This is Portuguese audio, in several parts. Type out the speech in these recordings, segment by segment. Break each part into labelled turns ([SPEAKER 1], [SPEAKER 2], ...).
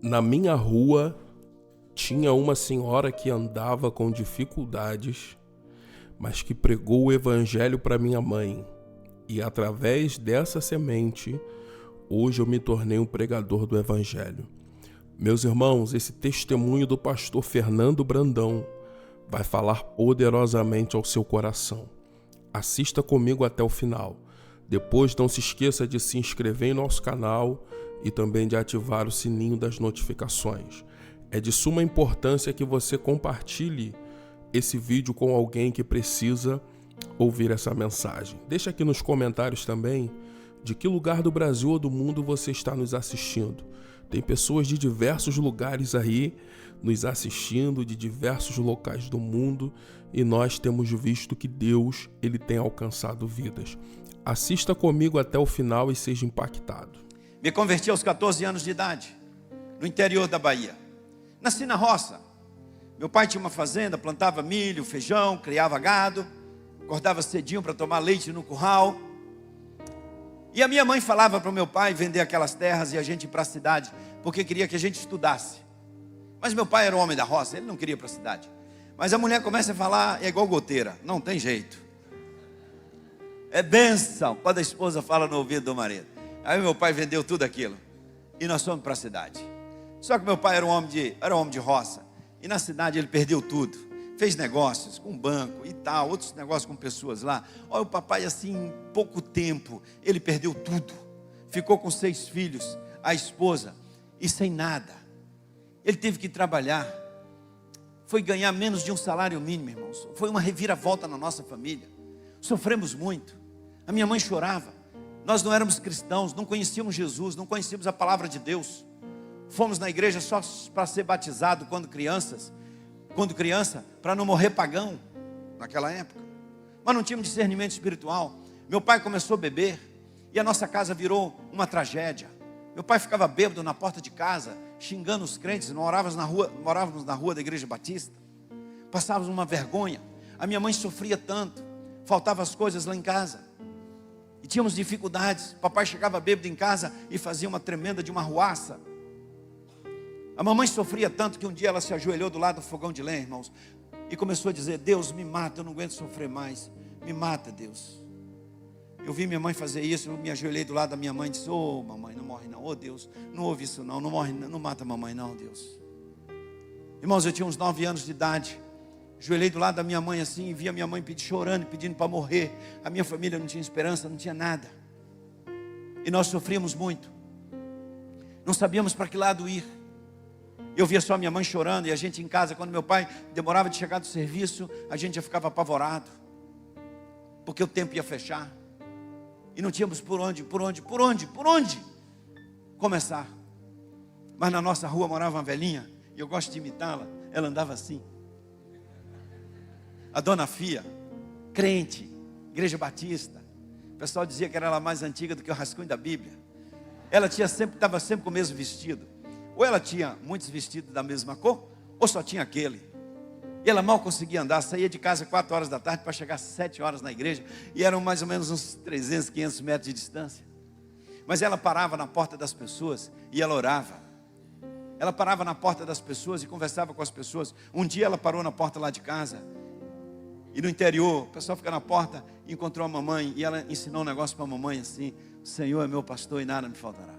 [SPEAKER 1] Na minha rua tinha uma senhora que andava com dificuldades, mas que pregou o evangelho para minha mãe. E através dessa semente, hoje eu me tornei um pregador do evangelho. Meus irmãos, esse testemunho do pastor Fernando Brandão vai falar poderosamente ao seu coração. Assista comigo até o final. Depois, não se esqueça de se inscrever em nosso canal e também de ativar o sininho das notificações. É de suma importância que você compartilhe esse vídeo com alguém que precisa ouvir essa mensagem. Deixa aqui nos comentários também de que lugar do Brasil ou do mundo você está nos assistindo. Tem pessoas de diversos lugares aí nos assistindo, de diversos locais do mundo, e nós temos visto que Deus, ele tem alcançado vidas. Assista comigo até o final e seja impactado.
[SPEAKER 2] Me converti aos 14 anos de idade, no interior da Bahia. Nasci na roça. Meu pai tinha uma fazenda, plantava milho, feijão, criava gado, acordava cedinho para tomar leite no curral. E a minha mãe falava para o meu pai vender aquelas terras e a gente ir para a cidade, porque queria que a gente estudasse. Mas meu pai era um homem da roça, ele não queria ir para a cidade. Mas a mulher começa a falar, é igual goteira, não tem jeito. É bênção quando a esposa fala no ouvido do marido. Aí meu pai vendeu tudo aquilo e nós fomos para a cidade. Só que meu pai era um homem de roça, e na cidade ele perdeu tudo. Fez negócios com banco e tal, outros negócios com pessoas lá. Olha, o papai assim, em pouco tempo, ele perdeu tudo. Ficou com 6 filhos, a esposa, e sem nada. Ele teve que trabalhar. Foi ganhar menos de um salário mínimo, irmãos. Foi uma reviravolta na nossa família. Sofremos muito. A minha mãe chorava. Nós não éramos cristãos, não conhecíamos Jesus, não conhecíamos a palavra de Deus. Fomos na igreja só para ser batizado quando criança, para não morrer pagão, naquela época. Mas não tínhamos discernimento espiritual. Meu pai começou a beber, e a nossa casa virou uma tragédia. Meu pai ficava bêbado na porta de casa, xingando os crentes. Morávamos na rua da igreja batista. Passávamos uma vergonha. A minha mãe sofria tanto, faltavam as coisas lá em casa, e tínhamos dificuldades. Papai chegava bêbado em casa e fazia uma tremenda de uma arruaça. A mamãe sofria tanto que um dia ela se ajoelhou do lado do fogão de lenha, irmãos, e começou a dizer: Deus, me mata, eu não aguento sofrer mais. Me mata, Deus. Eu vi minha mãe fazer isso, eu me ajoelhei do lado da minha mãe e disse: ô mamãe, não morre não. Ô Deus, não ouve isso não, não morre, não mata a mamãe não, Deus. Irmãos, eu tinha uns 9 anos de idade. Ajoelhei do lado da minha mãe assim, e vi a minha mãe chorando, pedindo para morrer. A minha família não tinha esperança, não tinha nada. E nós sofríamos muito. Não sabíamos para que lado ir. Eu via só minha mãe chorando, e a gente em casa, quando meu pai demorava de chegar do serviço, a gente já ficava apavorado, porque o tempo ia fechar, e não tínhamos por onde começar. Mas na nossa rua morava uma velhinha, e eu gosto de imitá-la. Ela andava assim, a dona Fia, crente, igreja batista. O pessoal dizia que era ela mais antiga do que o rascunho da Bíblia. Ela estava sempre com o mesmo vestido. Ou ela tinha muitos vestidos da mesma cor, ou só tinha aquele. E ela mal conseguia andar, saía de casa 4 horas da tarde para chegar às 7 horas na igreja, e eram mais ou menos uns 300, 500 metros de distância. Mas ela parava na porta das pessoas e ela orava. Ela parava na porta das pessoas e conversava com as pessoas. Um dia ela parou na porta lá de casa, e no interior, o pessoal fica na porta, e encontrou a mamãe, e ela ensinou um negócio para a mamãe assim: o Senhor é meu pastor e nada me faltará.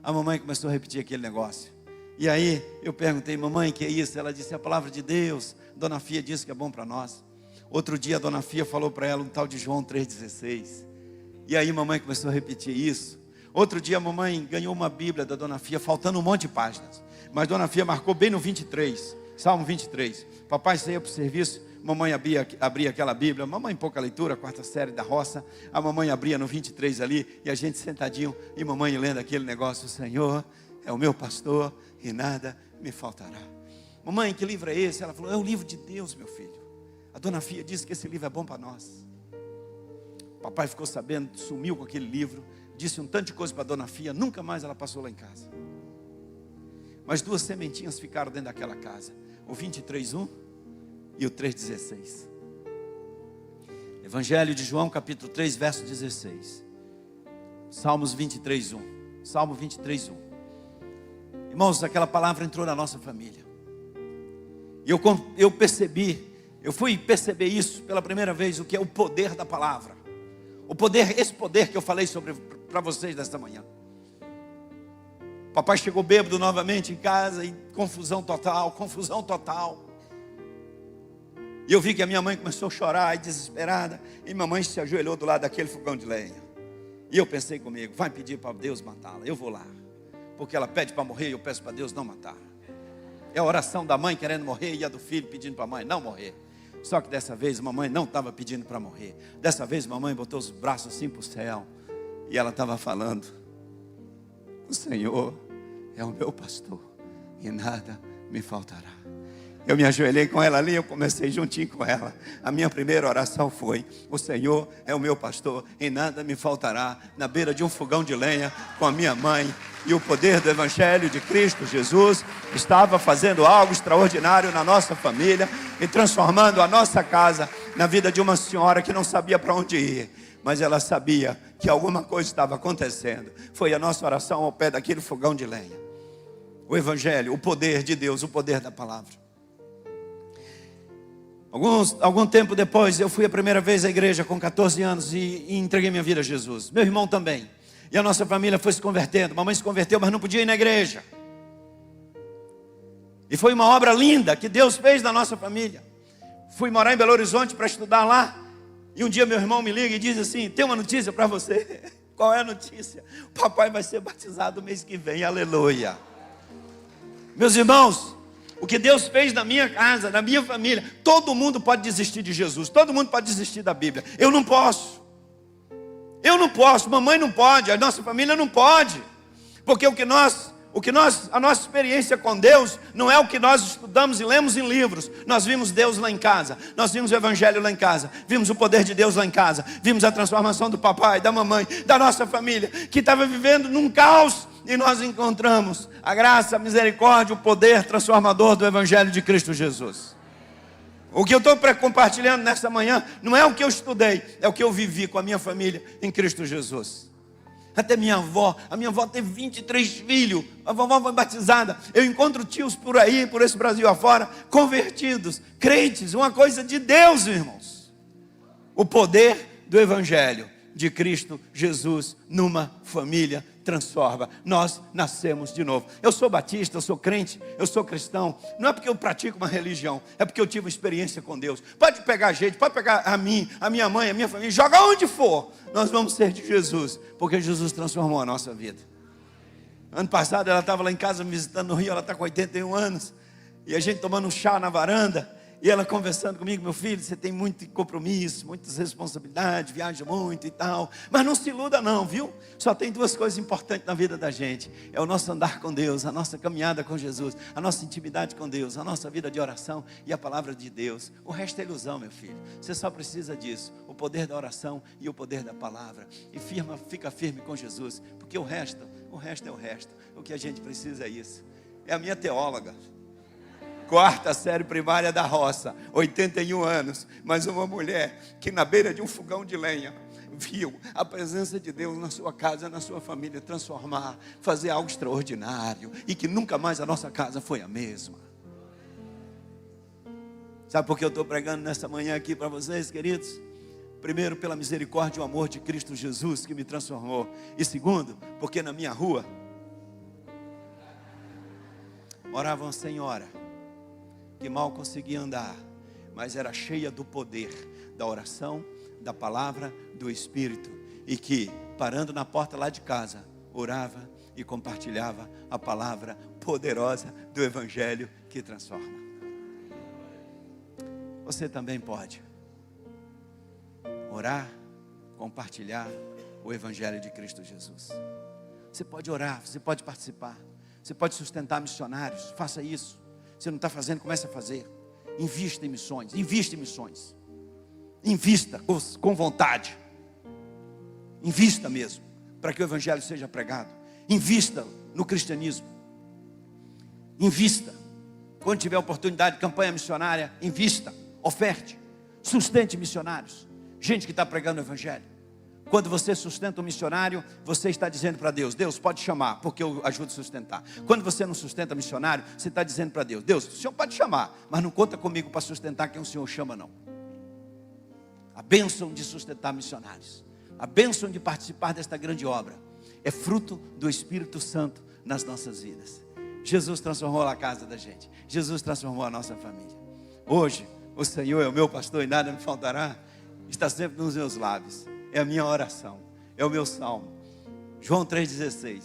[SPEAKER 2] A mamãe começou a repetir aquele negócio. E aí eu perguntei: mamãe, que é isso? Ela disse: a palavra de Deus. Dona Fia disse que é bom para nós. Outro dia a Dona Fia falou para ela um tal de João 3,16. E aí mamãe começou a repetir isso. Outro dia a mamãe ganhou uma Bíblia da Dona Fia, faltando um monte de páginas, mas Dona Fia marcou bem no 23, Salmo 23. Papai saía para o serviço, mamãe abria aquela Bíblia. Mamãe pouca leitura, 4ª série da roça. A mamãe abria no 23 ali, e a gente sentadinho, e mamãe lendo aquele negócio: o Senhor é o meu pastor e nada me faltará. Mamãe, que livro é esse? Ela falou: é o livro de Deus, meu filho. A Dona Fia disse que esse livro é bom para nós. Papai ficou sabendo, sumiu com aquele livro, disse um tanto de coisa para a Dona Fia, nunca mais ela passou lá em casa. Mas 2 sementinhas ficaram dentro daquela casa: o 23:1 e o 3:16. Evangelho de João, capítulo 3, verso 16. Salmos 23:1. Salmo 23:1. Irmãos, aquela palavra entrou na nossa família. E eu percebi, eu fui perceber isso pela primeira vez, o que é o poder da palavra. O poder, esse poder que eu falei sobre para vocês desta manhã. Papai chegou bêbado novamente em casa e confusão total, confusão total. E eu vi que a minha mãe começou a chorar e desesperada. E minha mãe se ajoelhou do lado daquele fogão de lenha. E eu pensei comigo, vai pedir para Deus matá-la, eu vou lá. Porque ela pede para morrer e eu peço para Deus não matar. É a oração da mãe querendo morrer e a do filho pedindo para a mãe não morrer. Só que dessa vez a mamãe não estava pedindo para morrer. Dessa vez a mamãe botou os braços assim para o céu. E ela estava falando, o Senhor é o meu pastor e nada me faltará. Eu me ajoelhei com ela ali, eu comecei juntinho com ela. A minha primeira oração foi, o Senhor é o meu pastor e nada me faltará. Na beira de um fogão de lenha com a minha mãe. E o poder do Evangelho de Cristo Jesus estava fazendo algo extraordinário na nossa família e transformando a nossa casa na vida de uma senhora que não sabia para onde ir. Mas ela sabia que alguma coisa estava acontecendo. Foi a nossa oração ao pé daquele fogão de lenha. O Evangelho, o poder de Deus, o poder da palavra. Algum tempo depois, eu fui a primeira vez à igreja com 14 anos e entreguei minha vida a Jesus. Meu irmão também. E a nossa família foi se convertendo. Mamãe se converteu, mas não podia ir na igreja. E foi uma obra linda que Deus fez na nossa família. Fui morar em Belo Horizonte para estudar lá. E um dia meu irmão me liga e diz assim, tem uma notícia para você. Qual é a notícia? O papai vai ser batizado mês que vem, aleluia. Meus irmãos, o que Deus fez na minha casa, na minha família, todo mundo pode desistir de Jesus, todo mundo pode desistir da Bíblia. Eu não posso, mamãe não pode, a nossa família não pode. Porque a nossa experiência com Deus não é o que nós estudamos e lemos em livros. Nós vimos Deus lá em casa, nós vimos o Evangelho lá em casa, vimos o poder de Deus lá em casa, vimos a transformação do papai, da mamãe, da nossa família, que estava vivendo num caos, e nós encontramos a graça, a misericórdia, o poder transformador do Evangelho de Cristo Jesus. O que eu estou compartilhando nessa manhã não é o que eu estudei, é o que eu vivi com a minha família em Cristo Jesus. Até a minha avó teve 23 filhos, a vovó foi batizada. Eu encontro tios por aí, por esse Brasil afora, convertidos, crentes, uma coisa de Deus, irmãos. O poder do Evangelho de Cristo Jesus numa família transforma. Nós nascemos de novo. Eu sou batista, eu sou crente, eu sou cristão. Não é porque eu pratico uma religião, é porque eu tive uma experiência com Deus. Pode pegar a gente, pode pegar a mim, a minha mãe, a minha família, joga onde for. Nós vamos ser de Jesus, porque Jesus transformou a nossa vida. Ano passado ela estava lá em casa me visitando no Rio, ela está com 81 anos. E a gente tomando um chá na varanda. E ela conversando comigo, meu filho, você tem muito compromisso, muitas responsabilidades, viaja muito e tal. Mas não se iluda não, viu? Só tem duas coisas importantes na vida da gente. É o nosso andar com Deus, a nossa caminhada com Jesus, a nossa intimidade com Deus, a nossa vida de oração e a palavra de Deus. O resto é ilusão, meu filho. Você só precisa disso, o poder da oração e o poder da palavra. E fica firme com Jesus, porque o resto é o resto. O que a gente precisa é isso. É a minha teóloga. 4ª série primária da roça, 81 anos, mas uma mulher que na beira de um fogão de lenha viu a presença de Deus na sua casa, na sua família, transformar, fazer algo extraordinário, e que nunca mais a nossa casa foi a mesma. Sabe por que eu estou pregando nessa manhã aqui para vocês, queridos? Primeiro, pela misericórdia e o amor de Cristo Jesus que me transformou, e segundo, porque na minha rua morava uma senhora que mal conseguia andar, mas era cheia do poder da oração, da palavra, do Espírito, e que, parando na porta lá de casa, orava e compartilhava a palavra poderosa do Evangelho que transforma. Você também pode orar, compartilhar o Evangelho de Cristo Jesus. Você pode orar, você pode participar, você pode sustentar missionários, faça isso. Você não está fazendo, comece a fazer. Invista em missões, invista em missões. Invista com vontade. Invista mesmo, para que o Evangelho seja pregado. Invista no cristianismo. Invista. Quando tiver oportunidade de campanha missionária, invista, oferte, sustente missionários. Gente que está pregando o Evangelho. Quando você sustenta um missionário, você está dizendo para Deus: Deus, pode chamar, porque eu ajudo a sustentar. Quando você não sustenta missionário, você está dizendo para Deus: Deus, o Senhor pode chamar, mas não conta comigo para sustentar quem o Senhor chama, não. A bênção de sustentar missionários, a bênção de participar desta grande obra, é fruto do Espírito Santo nas nossas vidas. Jesus transformou a casa da gente, Jesus transformou a nossa família. Hoje, o Senhor é o meu pastor e nada me faltará, está sempre nos meus lábios. É a minha oração, é o meu salmo. João 3,16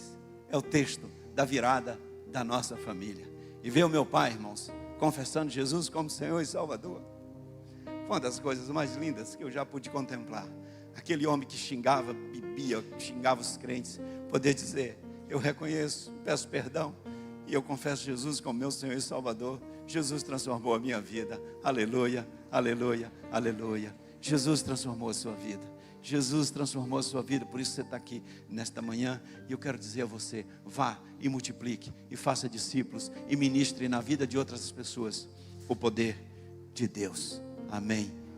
[SPEAKER 2] é o texto da virada da nossa família. E ver o meu pai, irmãos, confessando Jesus como Senhor e Salvador, foi uma das coisas mais lindas que eu já pude contemplar. Aquele homem que xingava, bebia, xingava os crentes, poder dizer: eu reconheço, peço perdão e eu confesso Jesus como meu Senhor e Salvador. Jesus transformou a minha vida. Aleluia, aleluia, aleluia. Jesus transformou a sua vida. Jesus transformou a sua vida, por isso você está aqui nesta manhã. E eu quero dizer a você: vá e multiplique, e faça discípulos, e ministre na vida de outras pessoas o poder de Deus. Amém.